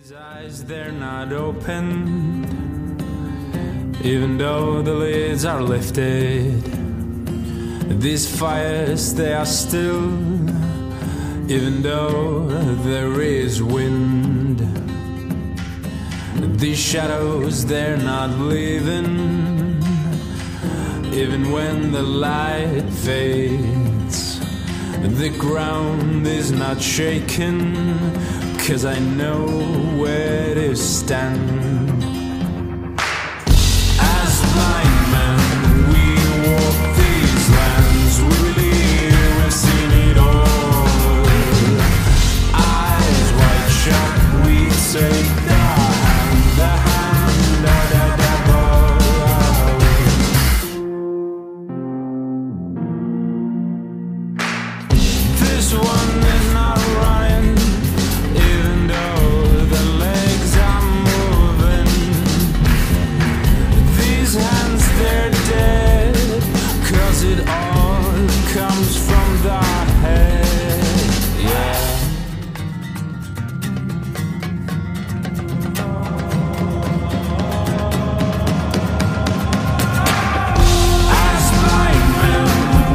His eyes, they're not opened, even though the lids are lifted. These fires, they are still, even though there is wind. These shadows, they're not leaving, even when the light fades. The ground is not shaking, 'cause I know where to stand. As blind men, we walk these lands. We believe we've seen it all. Eyes wide shut, we take the hand of the devil. This one is not running, even though the legs are moving. These hands, they're dead, 'cause it all comes from the head. Yeah. As blind men,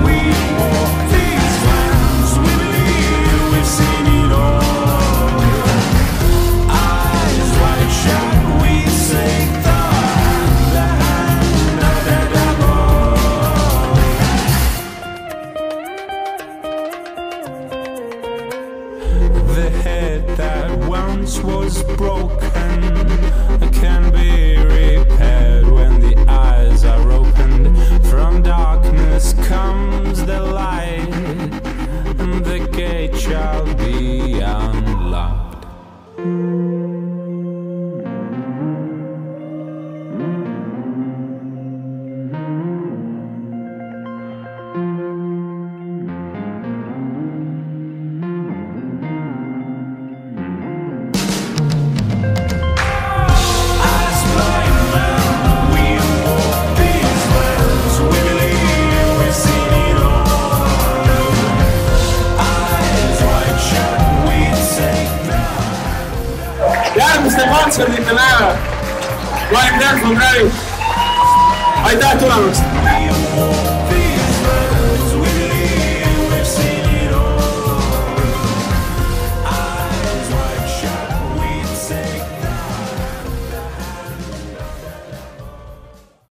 we walk these lands. We believe we've seen it all. Eyes wide shut, we take the hand of the devil. The head that once was broken can be repaired when the eyes are opened. From darkness comes the light, and the gate shall be unlocked. As blind men, we walk these lands. We believe we've seen it all. Eyes wide shut, we take the Jääd, mis te kontserditel näeme? Ma olin Bergman Rävi. Aitäh tulemast!